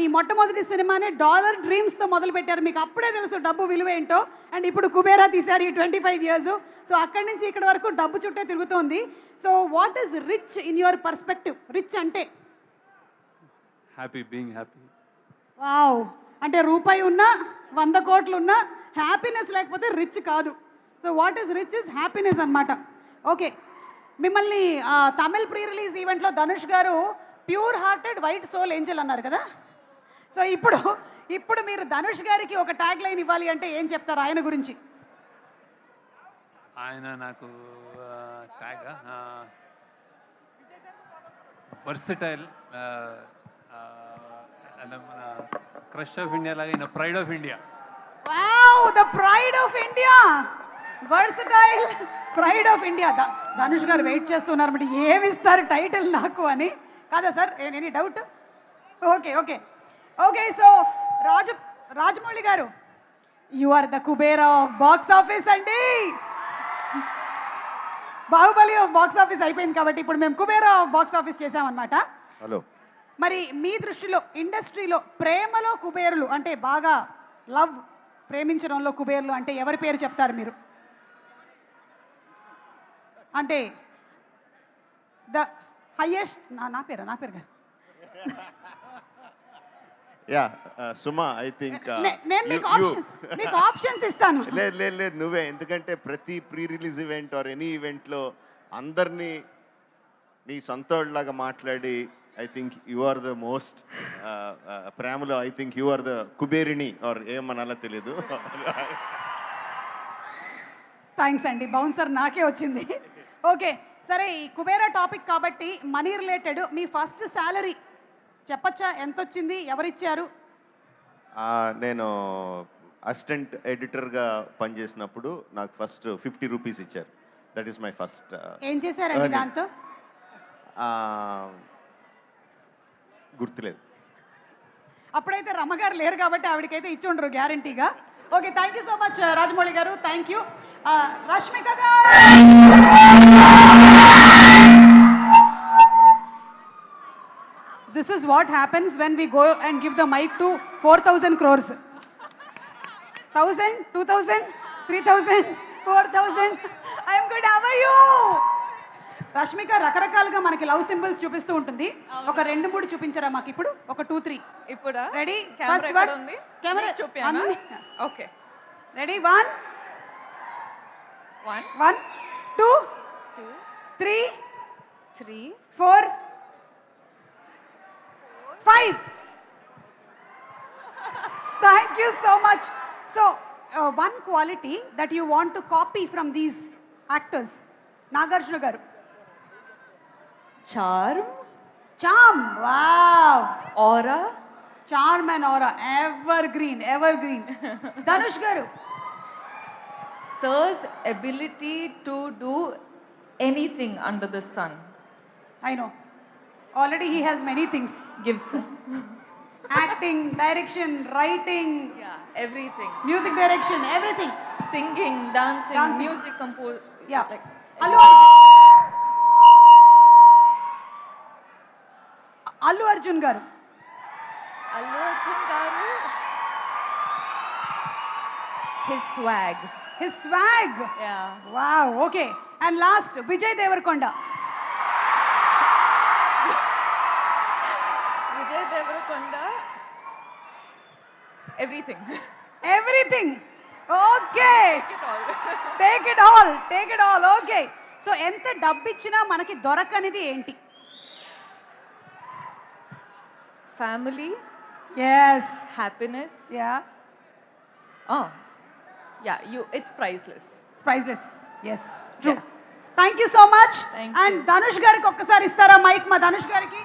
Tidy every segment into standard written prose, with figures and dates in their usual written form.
ఈ మొట్టమొదటి సినిమానే డాలర్ డ్రీమ్స్తో మొదలు పెట్టారు. మీకు అప్పుడే తెలుసు డబ్బు విలువ ఏంటో. అండ్ ఇప్పుడు కుబేరా తీశారు ఈ 25 ఇయర్స్. సో అక్కడి నుంచి ఇక్కడ వరకు డబ్బు చుట్టే తిరుగుతోంది. So what is rich in your perspective? Rich అంటే హ్యాపీ, బీయింగ్ హ్యాపీ. వావ్, అంటే రూపాయి ఉన్నా 100 కోట్లు ఉన్నా హ్యాపీనెస్ లేకపోతే రిచ్ కాదు. So what is rich is happiness అనమాట. ఓకే, మిమ్మల్ని తమిళ్ ప్రీ రిలీజ్ ఈవెంట్లో ధనుష్ గారు pure hearted white soul angel అన్నారు కదా. సో ఇప్పుడు మీరు ధనుష్ గారికి ఒక ట్యాగ్ లైన్ ఇవ్వాలి అంటే ఏం చెప్తారు ఆయన గురించి? ఆయన నాకు ట్యాగ్ వర్సటైల్, మన క్రష్ ఆఫ్ ఇండియా లాగా ఈయన pride of India. Wow, the pride of India, versatile, pride of India. Dhanush గారు వెయిట్ చేస్తున్నారు మరి ఏమి ఇస్తారు టైటిల్ నాకు అని. కాదా sir, any doubt? Okay okay okay. So Rajamouli garu, you are the Kubera of box office అండి. బాహుబలి ఆఫ్ బాక్స్ ఆఫీస్ అయిపోయింది కాబట్టి ఇప్పుడు మేము కుబేరా ఆఫ్ బాక్స్ ఆఫీస్ చేసామన్నమాట. హలో, మరి మీ దృష్టిలో ఇండస్ట్రీలో ప్రేమలో కుబేరులు అంటే బాగా లవ్, ప్రేమించడంలో కుబేరులు అంటే ఎవరి పేరు చెప్తారు మీరు? అంటే ద హైయెస్ట్, నా పేరు కదా. యా సుమా, ఐ థింక్ నేను మీకు ఆప్షన్స్ ఇస్తాను. లేదు నువ్వే. ఎందుకంటే ప్రతి pre release event or any ఈవెంట్లో అందరినీ నీ సొంతలాగా మాట్లాడి I think you are the most ప్రేమలో. I think you are the కుబేరిణి ఆర్ ఏమనాలో తెలీదు. థ్యాంక్స్ అండి, బౌన్సర్ నాకే వచ్చింది. ఓకే సరే, ఈ కుబేరా టాపిక్ కాబట్టి మనీ రిలేటెడ్ మీ ఫస్ట్ శాలరీ చెప్పచ్చా? ఎంత వచ్చింది, ఎవరిచ్చారు? నేను అసిస్టెంట్ ఎడిటర్గా పనిచేసినప్పుడు నాకు ఫస్ట్ 50 రూపీస్ ఇచ్చారు. That is my first. ఏం చేశారండి దాంతో? గుర్తులేదు. అప్పుడైతే రమ్మగారు లేరు కాబట్టి ఆవిడకైతే ఇచ్చి ఉండరు గ్యారంటీగా. Okay, thank you so much Rajamouli గారు, థ్యాంక్ యూ. రష్మిక గారు, this is what happens when we go and give the mic to 4,000 crores. 1,000, 2,000, 3,000, 4,000. I am good, how are you? Rashmika రకరకాలుగా మనకి లవ్ సింబల్స్ చూపిస్తూ ఉంటుంది. ఒక 2-3 చూపించరా మాకు ఇప్పుడు? ఒక 2-3 ఇప్పుడా? రెడీ? ఫస్ట్ వన్ ఉంది, కెమెరా చూపియానా? Okay ready? 1 1 2 3 4 5. Thank you so much. So one quality that you want to copy from these actors, Nagarjuna garu. Charm, wow. Aura, Charm and aura, evergreen. Dhanush garu. Sir's ability to do anything under the sun. I know, already he has many things. Gives Acting, direction, writing, everything. Music direction, everything. Singing, dancing. Music compose. Yeah. Like Allu Arjun garu. Allu Arjun garu. His swag. Yeah. Wow, okay. And last, Vijay Devarkonda. Vijay Devarakonda. Everything. Okay. Take it all. Okay. So ఎంత డబ్బు ఇచ్చినా మనకి దొరకనిది ఏంటి? Family. Yes. Happiness. Yeah. It's priceless. Yes. True. Yeah. Thank you so much. Thank and you. Dhanush gariki ఒక్కసారి ఇస్తారా mic? మా ధనుష్ గారికి.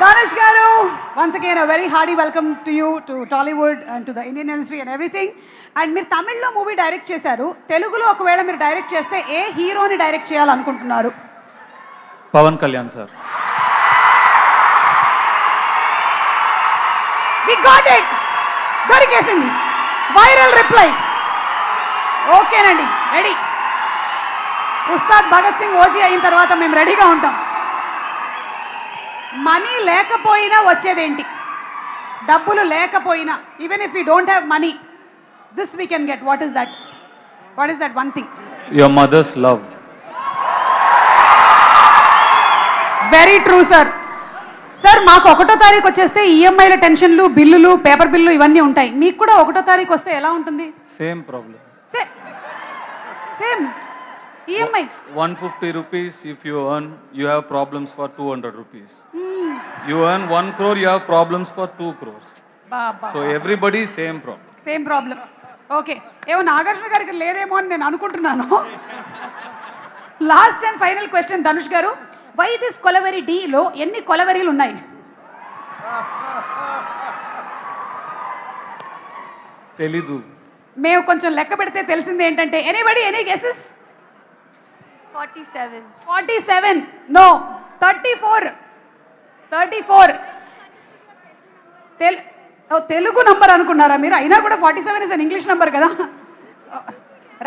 Dhanush garu, once again a very hearty welcome to you, to Tollywood and to the Indian industry and everything. And మీరు తమిళ్లో movie direct చేశారు, తెలుగులో ఒకవేళ మీరు డైరెక్ట్ చేస్తే ఏ హీరోని డైరెక్ట్ చేయాలనుకుంటున్నారు? Pawan Kalyan sir. We got it. దొరికేసింది. Viral reply. ఓకేనండి, రెడీ. ఉస్తాద్ భగత్ సింగ్ ఓజీ అయిన తర్వాత మేము రెడీగా ఉంటాం. మనీ లేకపోయినా వచ్చేదేంటి? డబ్బులు లేకపోయినా, even if you don't have money, this we can get. What is that? What is that one thing? Your mother's love. Very true sir. Sir మాకు 1వ తారీఖు వచ్చేస్తే ఈఎంఐల టెన్షన్లు, బిల్లులు, పేపర్ బిల్లు ఇవన్నీ ఉంటాయి. మీకు కూడా 1వ తారీఖు వస్తే ఎలా ఉంటుంది? Same problem. Same EMI. 150 rupees if you earn, you have problems for 200 rupees. You earn 1 crore, you have problems for 2 crores. So everybody same problem. Same problem. Okay, ఏమో నాగార్జున గారికి లేదేమో అని నేను అనుకుంటున్నాను. Last and final question Dhanush గారు, why this kolaveri డీలో ఎన్ని కొలవెరీలు ఉన్నాయి? తెలీదు. మేము కొంచెం లెక్క పెడితే తెలిసింది ఏంటంటే, ఎనీబడి ఎనీ గెసెస్? 47. 47. నో, 34. 34. తెలుగు నంబర్ అనుకున్నారా మీరు? అయినా కూడా 47 ఇస్ అన్ ఇంగ్లీష్ నంబర్ కదా.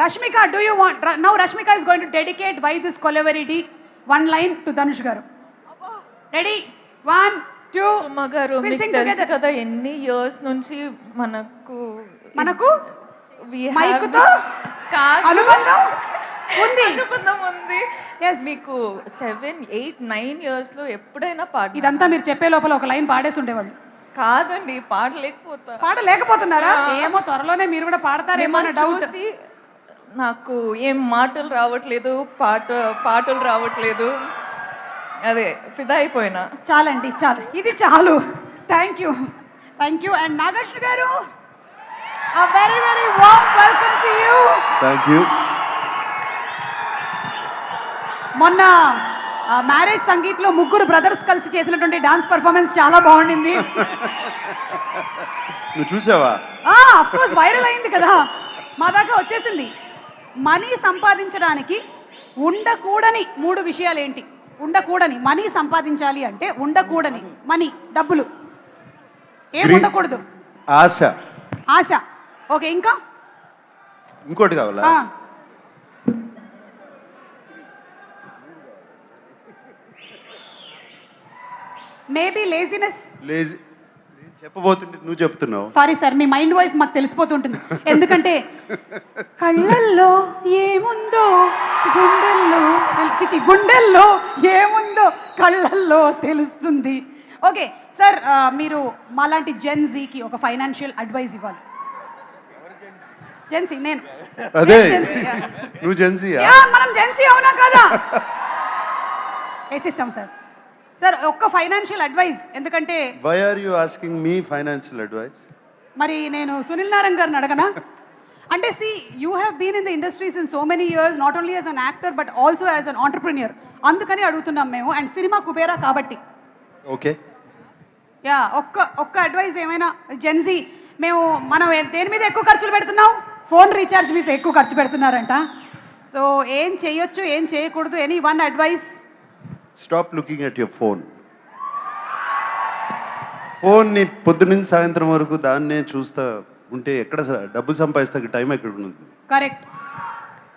Rashmika, do you want now? Rashmika is going to dedicate why this Kolaveri Di 1 line to Dhanush గారు. రెడీ? 1 2. సుమ గారు, మీకు తెలుసు కదా ఎన్ని ఇయర్స్ నుంచి మనకు we have మైకుతో కాదు, అనుబంధం ఉంది. అనుబంధం ఉంది. Yes. మీకు 7 8 9 ఇయర్స్ లో ఎప్పుడైనా పాట ఇదంతా మీరు చెప్పే లోపల ఒక లైన్ పాడేసి ఉండేవాళ్ళు. కాదండి, పాడలేకపోతా. పాడలేకపోతున్నారా? ఏమో త్వరలోనే మీరు కూడా పాడతారేమో అన్న డౌట్. చూసి నాకు ఏం మాటలు రావట్లేదు, పాటలు రావట్లేదు, అదే ఫిదా అయిపోయినా. చాలండి, చాలు, ఇది చాలు. Thank you, thank you. And Nagarjuna గారు, a very very warm welcome to you. Thank you. మొన్న మ్యారేజ్ సంగీత్లో ముగ్గురు బ్రదర్స్ కలిసి చేసినటువంటి డాన్స్ పర్ఫార్మెన్స్ చాలా బాగుండింది. నువ్వు చూసావా? ఆఫ్ కోర్స్ వైరల్ అయింది కదా, మా దాకా వచ్చేసింది. మనీ సంపాదించడానికి ఉండకూడని 3 విషయాలు ఏంటి? ఉండకూడని, మనీ సంపాదించాలి అంటే ఉండకూడని మనీ, డబ్బులు ఏం ఉండకూడదు? ఆశ. ఆశ. ఓకే, ఇంకా? ఇంకోటి కావాలా? Maybe laziness. లేజీ. చెప్పబోతుంటే నువ్వు చెప్తున్నావు. సారీ సార్, మీ మైండ్ వాయిస్ మాకు తెలిసిపోతుంటుంది. ఎందుకంటే కళ్ళల్లో ఏముందో గుండెల్లో, గుండెల్లో ఏముందో కళ్ళల్లో తెలుస్తుంది. ఓకే సార్, మీరు మాలాంటి జెన్జీకి ఒక ఫైనాన్షియల్ అడ్వైస్ ఇవ్వాలి. జెన్సీ నేను. అదే జెన్సీ. నువ్వు జెన్సీయా? మనం జెన్సీ అవునా కదా? వేసిస్తాం సార్. సార్ ఒక్క ఫైనాన్షియల్ అడ్వైస్, ఎందుకంటే why are you asking me financial advice? మరి నేను సునీల్ నారాయణ్ గారిని అడగనా? అంటే see, you have been in the industries in so many years, not only as an actor but also as an entrepreneur. అందుకని అడుగుతున్నాం మేము, అండ్ సినిమా కుబేరా కాబట్టి. ఓకే. యా, ఒక్క అడ్వైస్ ఏమైనా. జెన్జీ మనం దేని మీద ఎక్కువ ఖర్చులు పెడుతున్నాం? ఫోన్ రీఛార్జ్ మీద ఎక్కువ ఖర్చు పెడుతున్నారంట. సో ఏం చేయొచ్చు, ఏం చేయకూడదు? Any one advice? Stop looking at your phone. ఫోన్ని పొద్దునుంచి సాయంత్రం వరకు దాన్నే చూస్తా ఉంటే ఎక్కడ డబ్బులు సంపాదిస్తే టైం ఎక్కడ ఉంటుంది? కరెక్ట్.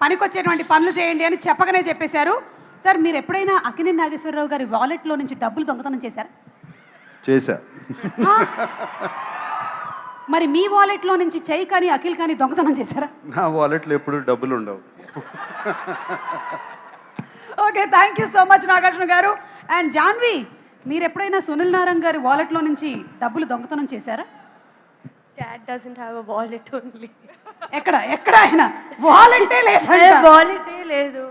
పనికొచ్చేటువంటి పనులు చేయండి అని చెప్పగానే చెప్పేశారు. సార్ మీరు ఎప్పుడైనా అక్కినేని నాగేశ్వరరావు గారి వాలెట్లో నుంచి డబ్బులు దొంగతనం చేశారా? చేశా. మరి మీ వాలెట్లో నుంచి చెయ్యి కానీ అఖిల్ కానీ దొంగతనం చేశారా? నా వాలెట్లో ఎప్పుడు డబ్బులు ఉండవు. Okay, thank you so much Nagarjuna గారు. అండ్ జాన్వి, మీరు ఎప్పుడైనా సునీల్ నారాయణ్ గారి వాలెట్లో నుంచి డబ్బులు దొంగతనం చేశారా? Dad doesn't have a wallet only. ఎక్కడ ఆయన వాలెటే లేదు. Wallet లేదు.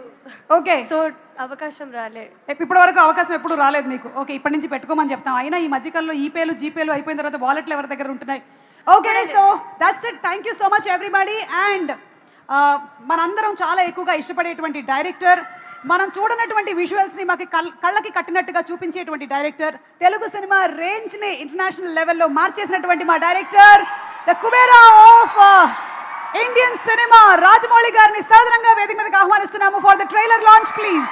ఓకే, సో అవకాశం రాలే. ఇప్పటి వరకు అవకాశం ఎప్పుడు రాలేదు మీకు. ఓకే, ఇప్పటి నుంచి పెట్టుకోమని చెప్తాం. అయినా ఈ మధ్యకాలంలో ఈపేలు జీపేలు అయిపోయిన తర్వాత వాలెట్లు ఎవరి దగ్గర ఉంటున్నాయి. Okay, so that's it. Thank you so much everybody. And మనందరం చాలా ఎక్కువగా ఇష్టపడేటువంటి డైరెక్టర్, మనం చూడనటువంటి విజువల్స్ని మాకు కళ్ళకి కట్టినట్టుగా చూపించేటువంటి డైరెక్టర్, తెలుగు సినిమా రేంజ్ని ఇంటర్నేషనల్ లెవెల్లో మార్చేసినటువంటి మా director, the Kubera of Indian cinema, Rajamouli గారిని సాధారణంగా వేదిక మీదకి ఆహ్వానిస్తున్నాము for the trailer launch please.